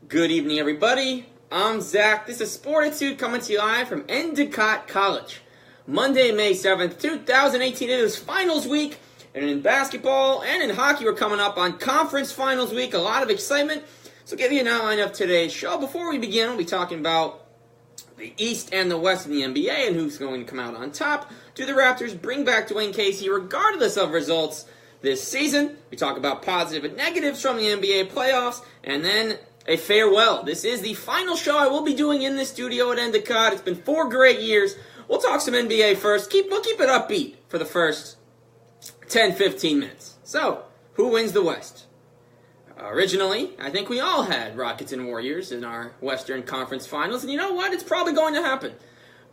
Good evening, everybody. I'm Zach. This is SportITood coming to you live from Endicott College. Monday, May 7th, 2018. It is finals week, and in basketball and in hockey, we're coming up on conference finals week. A lot of excitement. So I'll give you an outline of today's show. Before we begin, we'll be talking about the East and the West in the NBA and who's going to come out on top. Do the Raptors bring back Dwane Casey regardless of results this season? We talk about positive and negatives from the NBA playoffs, and then a farewell. This is the final show I will be doing in the studio at Endicott. It's been 4 great years. We'll talk some NBA first. We'll keep it upbeat for the first 10-15 minutes. So, who wins the West? Originally, I think we all had Rockets and Warriors in our Western Conference Finals, and you know what? It's probably going to happen.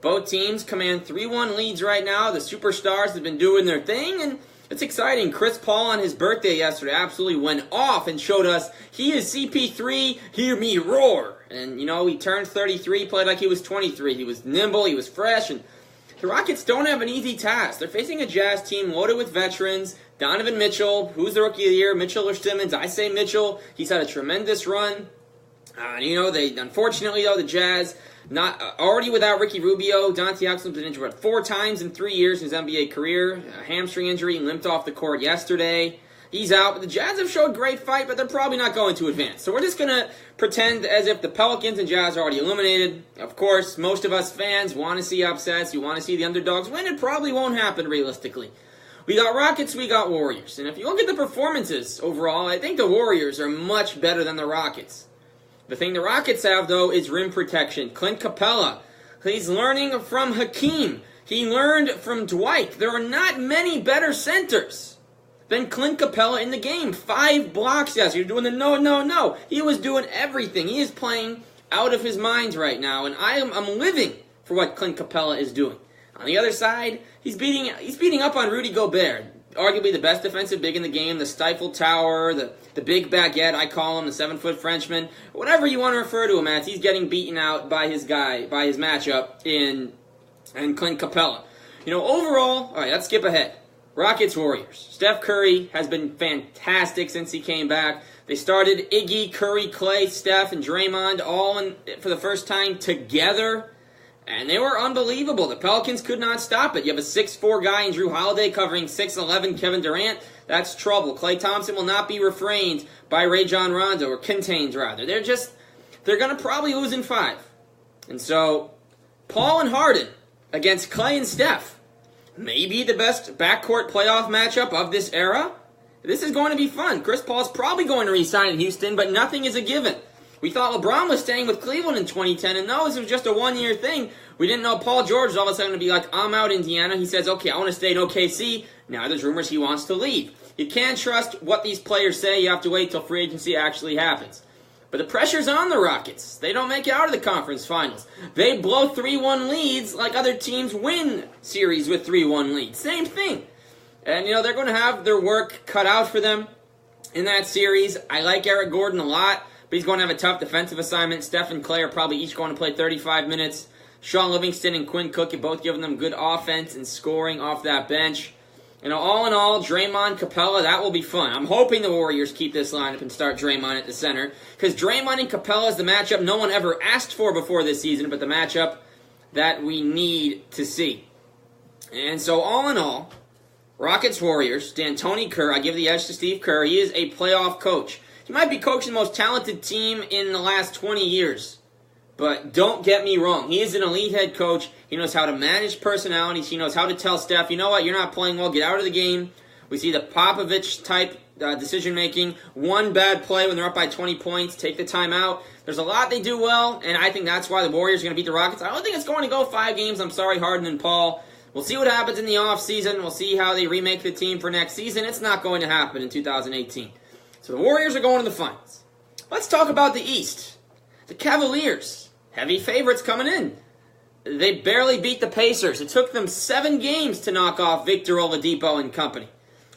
Both teams command 3-1 leads right now. The superstars have been doing their thing, and it's exciting. Chris Paul on his birthday yesterday absolutely went off and showed us he is CP3, hear me roar. And, you know, he turned 33, played like he was 23. He was nimble, he was fresh, and the Rockets don't have an easy task. They're facing a Jazz team loaded with veterans. Donovan Mitchell, who's the Rookie of the Year, Mitchell or Simmons? I say Mitchell. He's had a tremendous run. Unfortunately, the Jazz, not already without Ricky Rubio. Dante Exum's been injured 4 times in 3 years in his NBA career. A hamstring injury, limped off the court yesterday. He's out. But the Jazz have showed great fight, but they're probably not going to advance. So we're just going to pretend as if the Pelicans and Jazz are already eliminated. Of course, most of us fans want to see upsets. You want to see the underdogs win. It probably won't happen realistically. We got Rockets, we got Warriors. And if you look at the performances overall, I think the Warriors are much better than the Rockets. The thing the Rockets have, though, is rim protection. Clint Capella, he's learning from Hakeem. He learned from Dwight. There are not many better centers than Clint Capella in the game. 5 blocks, yes. You're doing the no. He was doing everything. He is playing out of his mind right now, and I'm living for what Clint Capella is doing. On the other side, he's beating up on Rudy Gobert, arguably the best defensive big in the game, the Stifle Tower, the big baguette, I call him, the 7-foot Frenchman, whatever you want to refer to him as. He's getting beaten out by his matchup in Clint Capella. You know, overall, all right, let's skip ahead. Rockets, Warriors. Steph Curry has been fantastic since he came back. They started Iggy, Curry, Clay, Steph, and Draymond all for the first time together. And they were unbelievable. The Pelicans could not stop it. You have a 6'4" guy in Drew Holiday covering 6'11" Kevin Durant. That's trouble. Klay Thompson will not be refrained by Rajon Rondo, or contained rather. They're going to probably lose in 5. And so, Paul and Harden against Klay and Steph. Maybe the best backcourt playoff matchup of this era. This is going to be fun. Chris Paul's probably going to re-sign in Houston, but nothing is a given. We thought LeBron was staying with Cleveland in 2010, and no, this was just a 1-year thing. We didn't know Paul George was all of a sudden going to be like, I'm out, Indiana. He says, okay, I want to stay in OKC. Now there's rumors he wants to leave. You can't trust what these players say. You have to wait till free agency actually happens. But the pressure's on the Rockets. They don't make it out of the conference finals. They blow 3-1 leads like other teams win series with 3-1 leads. Same thing. And, they're going to have their work cut out for them in that series. I like Eric Gordon a lot. But he's going to have a tough defensive assignment. Steph and Clay are probably each going to play 35 minutes. Sean Livingston and Quinn Cook have both given them good offense and scoring off that bench. All in all, Draymond, Capella, that will be fun. I'm hoping the Warriors keep this lineup and start Draymond at the center. Because Draymond and Capella is the matchup no one ever asked for before this season, but the matchup that we need to see. And so all in all, Rockets, Warriors, D'Antoni Kerr, I give the edge to Steve Kerr. He is a playoff coach. He might be coaching the most talented team in the last 20 years. But don't get me wrong. He is an elite head coach. He knows how to manage personalities. He knows how to tell Steph, you know what, you're not playing well, get out of the game. We see the Popovich-type decision-making. One bad play when they're up by 20 points, take the timeout. There's a lot they do well, and I think that's why the Warriors are going to beat the Rockets. I don't think it's going to go 5 games. I'm sorry, Harden and Paul. We'll see what happens in the offseason. We'll see how they remake the team for next season. It's not going to happen in 2018. So the Warriors are going to the finals. Let's talk about the East. The Cavaliers, heavy favorites coming in. They barely beat the Pacers. It took them 7 games to knock off Victor Oladipo and company.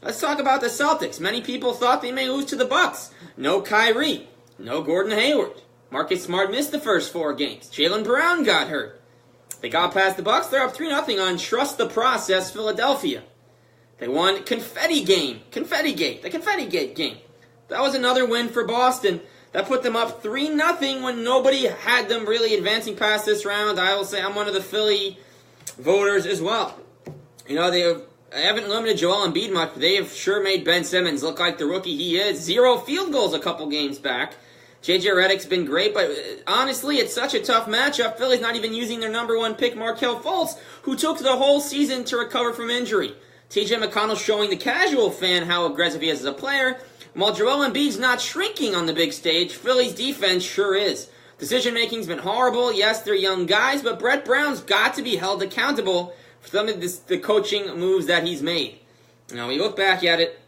Let's talk about the Celtics. Many people thought they may lose to the Bucks. No Kyrie. No Gordon Hayward. Marcus Smart missed the first 4 games. Jaylen Brown got hurt. They got past the Bucks. They're up 3-0 on Trust the Process Philadelphia. They won the Confetti Gate game. That was another win for Boston. That put them up 3-0 when nobody had them really advancing past this round. I will say I'm one of the Philly voters as well. They haven't limited Joel Embiid much, but they have sure made Ben Simmons look like the rookie he is. 0 field goals a couple games back. J.J. Redick's been great, but honestly, it's such a tough matchup. Philly's not even using their number 1 pick, Markelle Fultz, who took the whole season to recover from injury. T.J. McConnell's showing the casual fan how aggressive he is as a player. While Joel Embiid's not shrinking on the big stage, Philly's defense sure is. Decision-making's been horrible. Yes, they're young guys, but Brett Brown's got to be held accountable for some of the coaching moves that he's made. Now, we look back at it.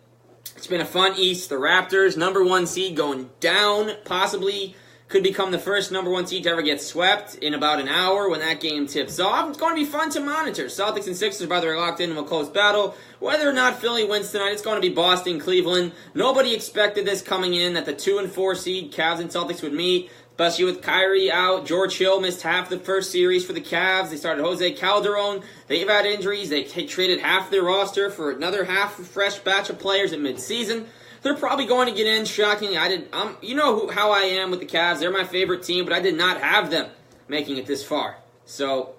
It's been a fun East. The Raptors, number 1 seed, going down, possibly could become the first number 1 seed to ever get swept in about an hour when that game tips off. It's going to be fun to monitor. Celtics and Sixers, by the way, are locked into a close battle. Whether or not Philly wins tonight, it's going to be Boston, Cleveland. Nobody expected this coming in, that the 2 and 4 seed Cavs and Celtics would meet, especially with Kyrie out. George Hill missed half the first series for the Cavs. They started Jose Calderon. They've had injuries. They traded half their roster for another half fresh batch of players at midseason. They're probably going to get in. Shockingly, how I am with the Cavs. They're my favorite team, but I did not have them making it this far. So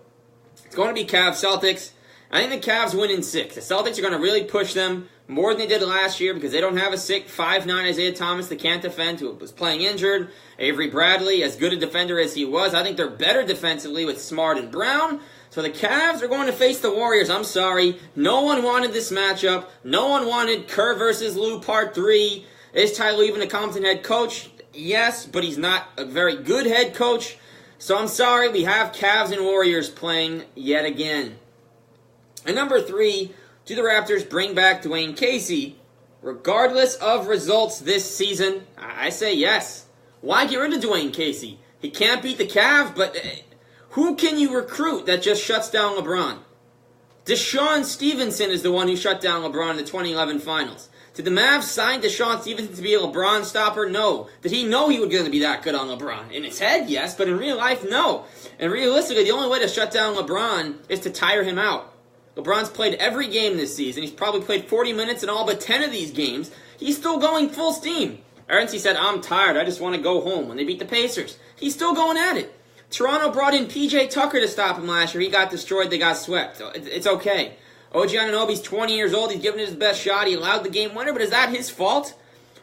it's going to be Cavs Celtics. I think the Cavs win in 6. The Celtics are going to really push them more than they did last year because they don't have a sick 5'9" Isaiah Thomas that can't defend, who was playing injured. Avery Bradley, as good a defender as he was, I think they're better defensively with Smart and Brown. So the Cavs are going to face the Warriors. I'm sorry. No one wanted this matchup. No one wanted Kerr versus Lue Part 3. Is Ty Lue even a competent head coach? Yes, but he's not a very good head coach. So I'm sorry. We have Cavs and Warriors playing yet again. And number 3, do the Raptors bring back Dwane Casey regardless of results this season? I say yes. Why get rid of Dwane Casey? He can't beat the Cavs, but who can you recruit that just shuts down LeBron? Deshaun Stevenson is the one who shut down LeBron in the 2011 finals. Did the Mavs sign Deshaun Stevenson to be a LeBron stopper? No. Did he know he was going to be that good on LeBron? In his head, yes, but in real life, no. And realistically, the only way to shut down LeBron is to tire him out. LeBron's played every game this season. He's probably played 40 minutes in all but 10 of these games. He's still going full steam. He said, I'm tired. I just want to go home when they beat the Pacers. He's still going at it. Toronto brought in P.J. Tucker to stop him last year. He got destroyed. They got swept. So it's okay. OG Anunoby's 20 years old. He's giving it his best shot. He allowed the game winner, but is that his fault?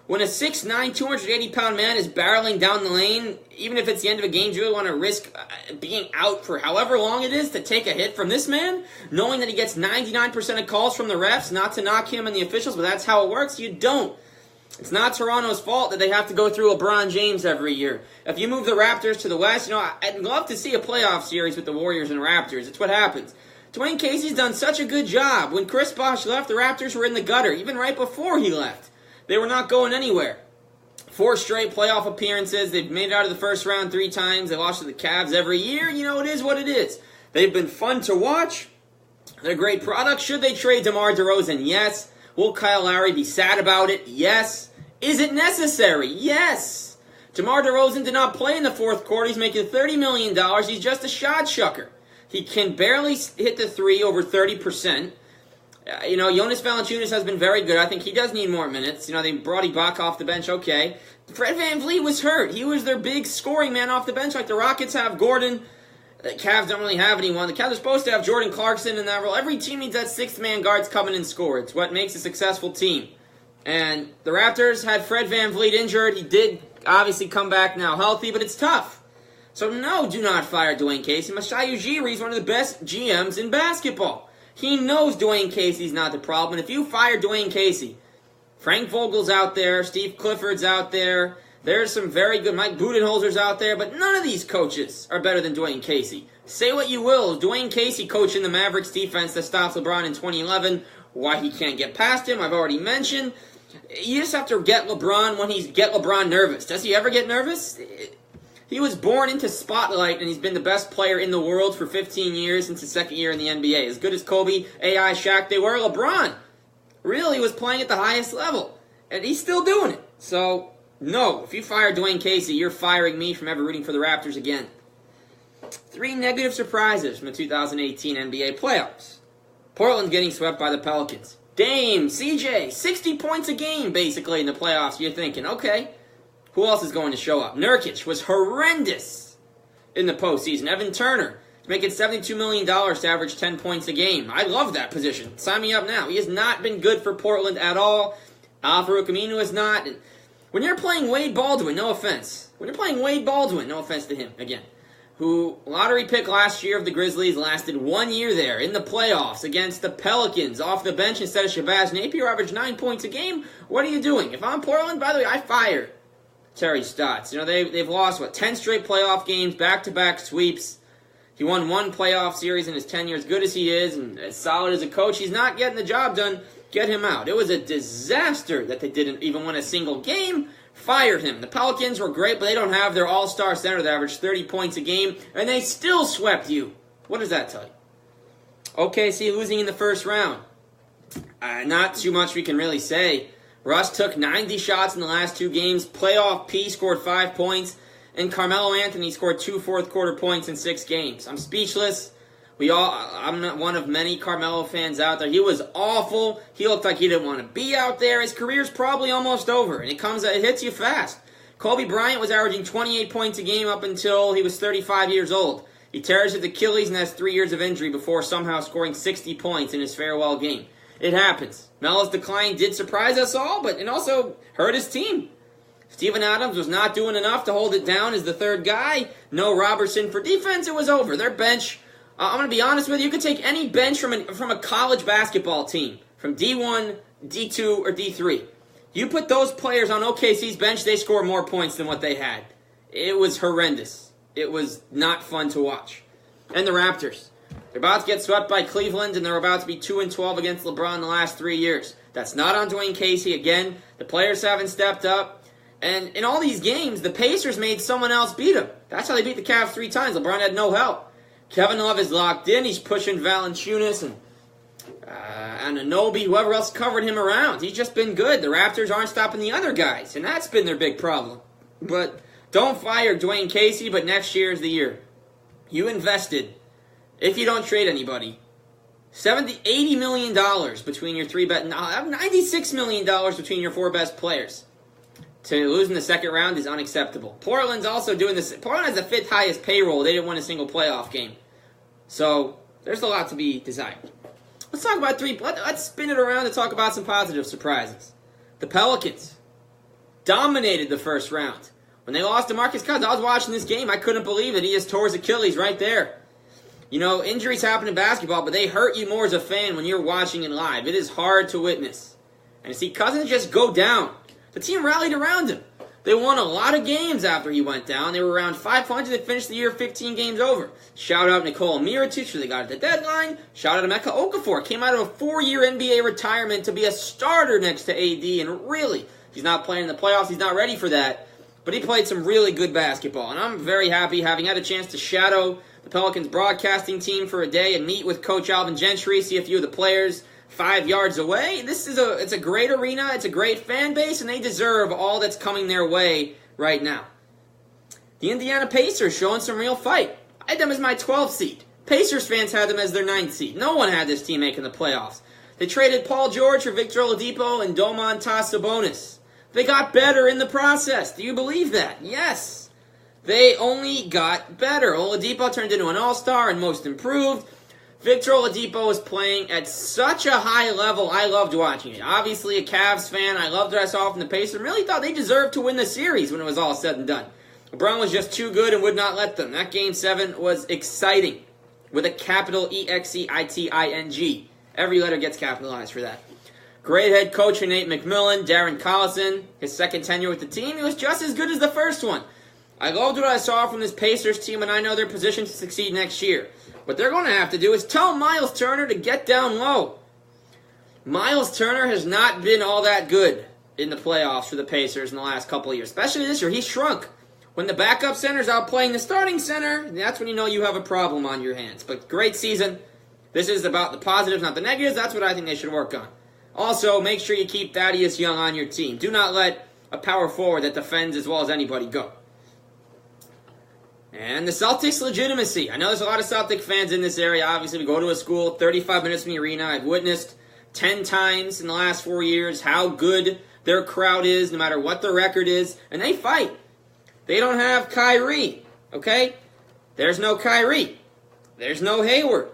When a 6'9", 280-pound man is barreling down the lane, even if it's the end of a game, do you really want to risk being out for however long it is to take a hit from this man? Knowing that he gets 99% of calls from the refs, not to knock him and the officials, but that's how it works? You don't. It's not Toronto's fault that they have to go through LeBron James every year. If you move the Raptors to the West, I'd love to see a playoff series with the Warriors and Raptors. It's what happens. Dwane Casey's done such a good job. When Chris Bosh left, the Raptors were in the gutter, even right before he left. They were not going anywhere. 4 straight playoff appearances. They've made it out of the first round 3 times. They lost to the Cavs every year. It is what it is. They've been fun to watch. They're a great product. Should they trade DeMar DeRozan? Yes. Will Kyle Lowry be sad about it? Yes. Is it necessary? Yes. DeMar DeRozan did not play in the fourth quarter. He's making $30 million. He's just a shot chucker. He can barely hit the 3 over 30%. Jonas Valanciunas has been very good. I think he does need more minutes. They brought Ibaka off the bench, okay. Fred VanVleet was hurt. He was their big scoring man off the bench, like the Rockets have Gordon. The Cavs don't really have anyone. The Cavs are supposed to have Jordan Clarkson in that role. Every team needs that 6th-man guards come in and score. It's what makes a successful team. And the Raptors had Fred VanVleet injured. He did obviously come back now healthy, but it's tough. So no, do not fire Dwane Casey. Masai Ujiri is one of the best GMs in basketball. He knows Dwane Casey's not the problem. And if you fire Dwane Casey, Frank Vogel's out there, Steve Clifford's out there, there's some very good Mike Budenholzer's out there, but none of these coaches are better than Dwane Casey. Say what you will, Dwane Casey coaching the Mavericks defense that stopped LeBron in 2011. Why he can't get past him, I've already mentioned. You just have to get LeBron nervous. Does he ever get nervous? He was born into spotlight, and he's been the best player in the world for 15 years since his second year in the NBA. As good as Kobe, AI, Shaq, they were, LeBron really was playing at the highest level, and he's still doing it. So, no, if you fire Dwane Casey, you're firing me from ever rooting for the Raptors again. 3 negative surprises from the 2018 NBA playoffs. Portland getting swept by the Pelicans. Dame, CJ, 60 points a game, basically, in the playoffs. You're thinking, okay, Who else is going to show up? Nurkic was horrendous in the postseason. Evan Turner is making $72 million to average 10 points a game. I love that position. Sign me up now. He has not been good for Portland at all. Al-Farouq Aminu is not. When you're playing Wade Baldwin, no offense. When you're playing Wade Baldwin, no offense to him, again, who lottery pick last year of the Grizzlies, lasted 1 year there in the playoffs against the Pelicans off the bench instead of Shabazz Napier, averaged 9 points a game. What are you doing? If I'm Portland, by the way, I fire Terry Stotts. You know, they've lost, 10 straight playoff games, back-to-back sweeps. He won one playoff series in his tenure. As good as he is and as solid as a coach, he's not getting the job done. Get him out. It was a disaster that they didn't even win a single game. Fired him. The Pelicans were great, but they don't have their all-star center that averaged 30 points a game, and they still swept you. What does that tell you? OKC losing in the first round. Not too much we can really say. Russ took 90 shots in the last 2 games. Playoff P scored 5 points, and Carmelo Anthony scored 2 fourth-quarter points in 6 games. I'm speechless. I'm not one of many Carmelo fans out there. He was awful. He looked like he didn't want to be out there. His career's probably almost over, and it hits you fast. Kobe Bryant was averaging 28 points a game up until he was 35 years old. He tears his Achilles and has 3 years of injury before somehow scoring 60 points in his farewell game. It happens. Melo's decline did surprise us all, but it also hurt his team. Steven Adams was not doing enough to hold it down as the third guy. No Robertson for defense. It was over. Their bench... I'm going to be honest with you. You could take any bench from a college basketball team, from D1, D2, or D3. You put those players on OKC's bench, they score more points than what they had. It was horrendous. It was not fun to watch. And the Raptors. They're about to get swept by Cleveland, and they're about to be 2-12 against LeBron in the last 3 years. That's not on Dwane Casey. Again, the players haven't stepped up. And in all these games, the Pacers made someone else beat them. That's how they beat the Cavs 3 times. LeBron had no help. Kevin Love is locked in. He's pushing Valanciunas and Anunoby, whoever else covered him around. He's just been good. The Raptors aren't stopping the other guys, and that's been their big problem. But don't fire Dwane Casey, but next year is the year. You invested, if you don't trade anybody, $80 million between your $96 million between your 4 best players. To lose in the second round is unacceptable. Portland's also doing this. Portland has the 5th highest payroll. They didn't win a single playoff game. So, there's a lot to be desired. Let's talk about let's spin it around to talk about some positive surprises. The Pelicans dominated the first round. When they lost to Marcus Cousins, I was watching this game. I couldn't believe it. He just tore his Achilles right there. You know, injuries happen in basketball, but they hurt you more as a fan when you're watching it live. It is hard to witness. And to see Cousins just go down. The team rallied around him. They won a lot of games after he went down. They were around 500. They finished the year 15 games over. Shout out Nikola Mirotic, who they got at the deadline. Shout out Emeka Okafor. Came out of a 4-year NBA retirement to be a starter next to AD. And really, he's not playing in the playoffs. He's not ready for that. But he played some really good basketball. And I'm very happy having had a chance to shadow the Pelicans broadcasting team for a day and meet with Coach Alvin Gentry, see a few of the players 5 yards away. It's a great arena, it's a great fan base, and they deserve all that's coming their way right now. The Indiana Pacers showing some real fight. I had them as my 12th seed. Pacers fans had them as their 9th seed. No one had this team making the playoffs. They traded Paul George for Victor Oladipo and Domantas Sabonis. They got better in the process. Do you believe that? Yes. They only got better. Oladipo turned into an all-star and most improved. Victor Oladipo is playing at such a high level. I loved watching it. Obviously a Cavs fan. I loved what I saw from the Pacers. Really thought they deserved to win the series when it was all said and done. LeBron was just too good and would not let them. That Game 7 was exciting. With a capital E-X-C-I-T-I-N-G. Every letter gets capitalized for that. Great head coach Nate McMillan. Darren Collison, his second tenure with the team. He was just as good as the first one. I loved what I saw from this Pacers team, and I know they're positioned to succeed next year. What they're going to have to do is tell Miles Turner to get down low. Miles Turner has not been all that good in the playoffs for the Pacers in the last couple of years, especially this year. He's shrunk. When the backup center's out playing the starting center, that's when you know you have a problem on your hands. But great season. This is about the positives, not the negatives. That's what I think they should work on. Also, make sure you keep Thaddeus Young on your team. Do not let a power forward that defends as well as anybody go. And the Celtics' legitimacy. I know there's a lot of Celtic fans in this area. Obviously, we go to a school 35 minutes from the arena. I've witnessed 10 times in the last 4 years how good their crowd is, no matter what their record is, and they fight. They don't have Kyrie, okay? There's no Kyrie. There's no Hayward.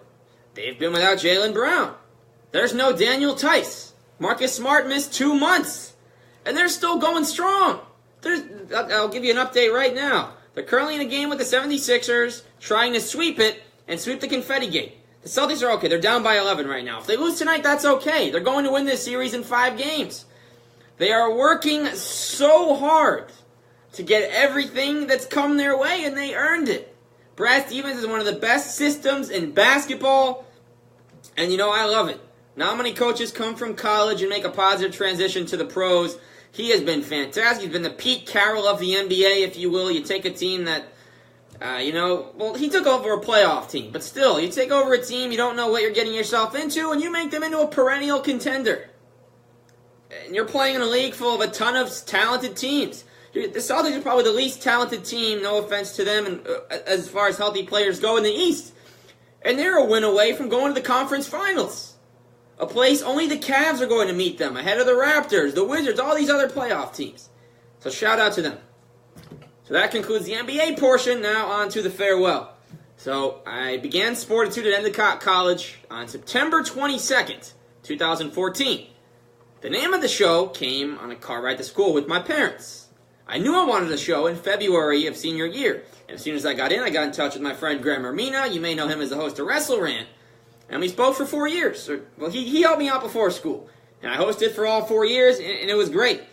They've been without Jaylen Brown. There's no Daniel Tice. Marcus Smart missed 2 months. And they're still going strong. I'll give you an update right now. They're currently in a game with the 76ers, trying to sweep it and sweep the confetti gate. The Celtics are okay. They're down by 11 right now. If they lose tonight, that's okay. They're going to win this series in 5 games. They are working so hard to get everything that's come their way, and they earned it. Brad Stevens is one of the best systems in basketball, and I love it. Not many coaches come from college and make a positive transition to the pros. He has been fantastic. He's been the Pete Carroll of the NBA, if you will. You take a team that, he took over a playoff team. But still, you take over a team, you don't know what you're getting yourself into, and you make them into a perennial contender. And you're playing in a league full of a ton of talented teams. The Celtics are probably the least talented team, no offense to them, and as far as healthy players go in the East. And they're a win away from going to the conference finals. A place only the Cavs are going to meet them, ahead of the Raptors, the Wizards, all these other playoff teams. So shout out to them. So that concludes the NBA portion. Now on to the farewell. So I began SportITood at Endicott College on September 22nd, 2014. The name of the show came on a car ride to school with my parents. I knew I wanted a show in February of senior year. And as soon as I got in touch with my friend Graham Ermina. You may know him as the host of Wrestle Rant. And we spoke for 4 years. He helped me out before school. And I hosted for all 4 years, and it was great.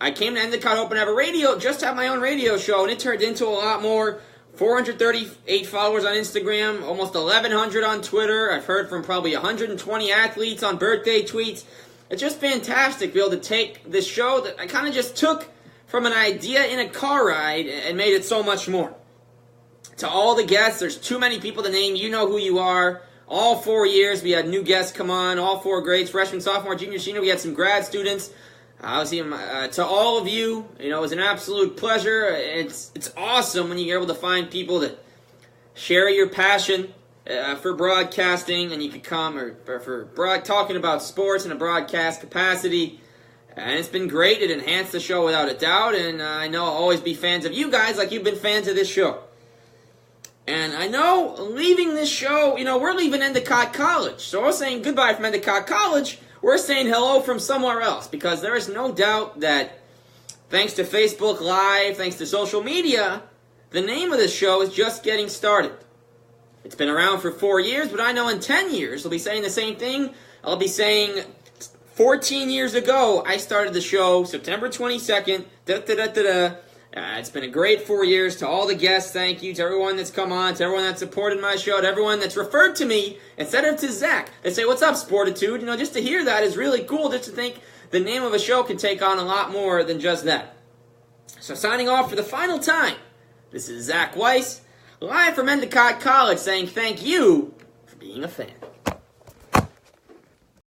I came to Endicott hoping to have a radio, just have my own radio show, and it turned into a lot more. 438 followers on Instagram, almost 1,100 on Twitter. I've heard from probably 120 athletes on birthday tweets. It's just fantastic to be able to take this show that I kind of just took from an idea in a car ride and made it so much more. To all the guests, there's too many people to name. You know who you are. All 4 years, we had new guests come on, all 4 grades, freshman, sophomore, junior, senior. We had some grad students. To all of you, it was an absolute pleasure. It's awesome when you're able to find people that share your passion for broadcasting, and you could come or for talking about sports in a broadcast capacity. And it's been great. It enhanced the show without a doubt, and I know I'll always be fans of you guys like you've been fans of this show. And I know leaving this show, we're leaving Endicott College. So we're saying goodbye from Endicott College. We're saying hello from somewhere else. Because there is no doubt that thanks to Facebook Live, thanks to social media, the name of this show is just getting started. It's been around for 4 years, but I know in 10 years I'll be saying the same thing. I'll be saying 14 years ago I started the show, September 22nd, it's been a great 4 years. To all the guests, thank you. To everyone that's come on, to everyone that's supported my show, to everyone that's referred to me instead of to Zach. They say, what's up, SportITood? Just to hear that is really cool, just to think the name of a show can take on a lot more than just that. So signing off for the final time, this is Zach Weiss, live from Endicott College, saying thank you for being a fan.